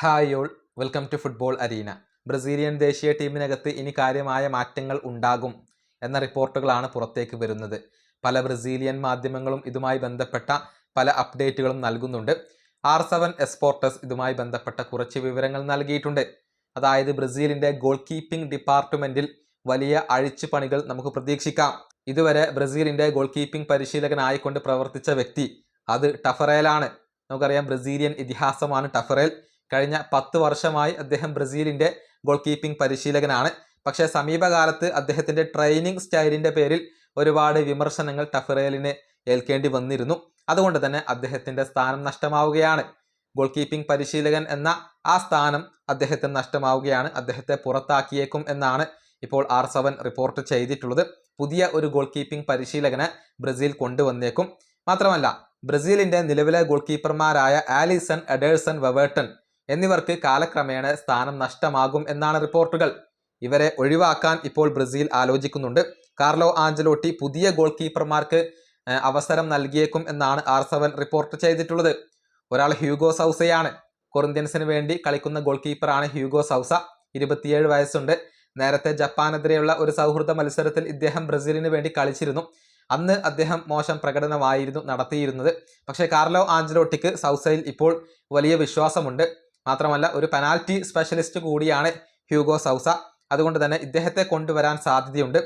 Hi all, welcome to football arena. Brazilian ദേശീയ ടീമിനകത്ത് ഇനി കാര്യമായ മാറ്റങ്ങൾ ഉണ്ടാകും എന്ന റിപ്പോർട്ടുകളാണ് പുറത്തേക്ക് വരുന്നത്. പല ബ്രസീലിയൻ മാധ്യമങ്ങളും ഇതുമായി ബന്ധപ്പെട്ട പല അപ്ഡേറ്റുകളും നൽകുന്നുണ്ട്. R7 എസ്പോർട്ടസ് ഇതുമായി ബന്ധപ്പെട്ട കുറച്ച് വിവരങ്ങൾ നൽകിയിട്ടുണ്ട്. അതായത് ബ്രസീലിൻ്റെ ഗോൾ കീപ്പിംഗ് ഡിപ്പാർട്ട്മെൻറ്റിൽ വലിയ അഴിച്ചുപണികൾ നമുക്ക് പ്രതീക്ഷിക്കാം. ഇതുവരെ ബ്രസീലിൻ്റെ ഗോൾ കീപ്പിംഗ് പരിശീലകനായിക്കൊണ്ട് പ്രവർത്തിച്ച വ്യക്തി അത് ടഫറേലാണ്. നമുക്കറിയാം, ബ്രസീലിയൻ ഇതിഹാസമാണ് ടഫറേൽ. കഴിഞ്ഞ 10 വർഷമായി അദ്ദേഹം ബ്രസീലിൻ്റെ ഗോൾ കീപ്പിംഗ് പരിശീലകനാണ്. പക്ഷേ സമീപകാലത്ത് അദ്ദേഹത്തിൻ്റെ ട്രെയിനിങ് സ്റ്റൈലിൻ്റെ പേരിൽ ഒരുപാട് വിമർശനങ്ങൾ ടഫറേലിന് ഏൽക്കേണ്ടി വന്നിരുന്നു. അതുകൊണ്ട് തന്നെ അദ്ദേഹത്തിൻ്റെ സ്ഥാനം നഷ്ടമാവുകയാണ്. ഗോൾ കീപ്പിംഗ് പരിശീലകൻ എന്ന ആ സ്ഥാനം അദ്ദേഹത്തിന് നഷ്ടമാവുകയാണ്. അദ്ദേഹത്തെ പുറത്താക്കിയേക്കും എന്നാണ് ഇപ്പോൾ R7 റിപ്പോർട്ട് ചെയ്തിട്ടുള്ളത്. പുതിയ ഒരു ഗോൾ കീപ്പിംഗ് പരിശീലകനെ ബ്രസീൽ കൊണ്ടുവന്നേക്കും. മാത്രമല്ല, ബ്രസീലിൻ്റെ നിലവിലെ ഗോൾ കീപ്പർമാരായ ആലിസൺ, എഡേഴ്സൺ, വെവേർട്ടൺ എന്നിവർക്ക് കാലക്രമേണ സ്ഥാനം നഷ്ടമാകും എന്നാണ് റിപ്പോർട്ടുകൾ. ഇവരെ ഒഴിവാക്കാൻ ഇപ്പോൾ ബ്രസീൽ ആലോചിക്കുന്നുണ്ട്. കാർലോ ആഞ്ചലോട്ടി പുതിയ ഗോൾ കീപ്പർമാർക്ക് അവസരം നൽകിയേക്കും എന്നാണ് R7 റിപ്പോർട്ട് ചെയ്തിട്ടുള്ളത്. ഒരാൾ ഹ്യൂഗോ സൗസയാണ്. കൊറിന്ത്യൻസിന് വേണ്ടി കളിക്കുന്ന ഗോൾ കീപ്പറാണ് ഹ്യൂഗോ സൗസ. 27 വയസ്സുണ്ട്. നേരത്തെ ജപ്പാനെതിരെയുള്ള ഒരു സൗഹൃദ മത്സരത്തിൽ ഇദ്ദേഹം ബ്രസീലിന് വേണ്ടി കളിച്ചിരുന്നു. അന്ന് അദ്ദേഹം മോശം പ്രകടനമായിരുന്നു നടത്തിയിരുന്നത്. പക്ഷേ കാർലോ ആഞ്ചലോട്ടിക്ക് സൗസയിൽ ഇപ്പോൾ വലിയ വിശ്വാസമുണ്ട്. മാത്രമല്ല, ഒരു പെനാൽറ്റി സ്പെഷ്യലിസ്റ്റ് കൂടിയാണ് ഹ്യൂഗോ സൗസ. അതുകൊണ്ട് തന്നെ ഇദ്ദേഹത്തെ കൊണ്ടുവരാൻ സാധ്യതയുണ്ട്.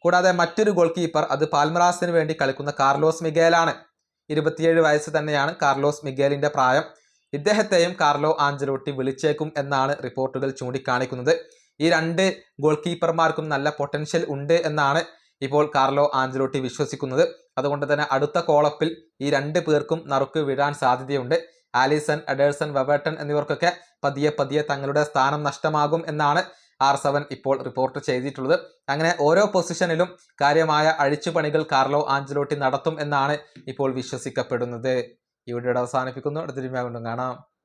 കൂടാതെ മറ്റൊരു ഗോൾ കീപ്പർ, അത് പാൽമറാസിന് വേണ്ടി കളിക്കുന്ന കാർലോസ് മിഗേലാണ്. 27 വയസ്സ് തന്നെയാണ് കാർലോസ് മിഗേലിൻ്റെ പ്രായം. ഇദ്ദേഹത്തെയും കാർലോ ആഞ്ചലോട്ടി വിളിച്ചേക്കും എന്നാണ് റിപ്പോർട്ടുകൾ ചൂണ്ടിക്കാണിക്കുന്നത്. ഈ രണ്ട് ഗോൾ കീപ്പർമാർക്കും നല്ല പൊട്ടൻഷ്യൽ ഉണ്ട് എന്നാണ് ഇപ്പോൾ കാർലോ ആഞ്ചലോട്ടി വിശ്വസിക്കുന്നത്. അതുകൊണ്ട് തന്നെ അടുത്ത കോളപ്പിൽ ഈ 2 പേർക്കും നറുക്ക് വീഴാൻ സാധ്യതയുണ്ട്. ആലിസൺ, എഡേഴ്സൺ, വെവേർട്ടൺ എന്നിവർക്കൊക്കെ പതിയെ തങ്ങളുടെ സ്ഥാനം നഷ്ടമാകും എന്നാണ് R7 ഇപ്പോൾ റിപ്പോർട്ട് ചെയ്തിട്ടുള്ളത്. അങ്ങനെ ഓരോ പൊസിഷനിലും കാര്യമായ അഴിച്ചുപണികൾ കാർലോ ആഞ്ചലോട്ടി നടത്തും എന്നാണ് ഇപ്പോൾ വിശ്വസിക്കപ്പെടുന്നത്. ഈ വീഡിയോ അവസാനിപ്പിക്കുന്നു. അടുത്ത വീഡിയോയിൽ വീണ്ടും കാണാം.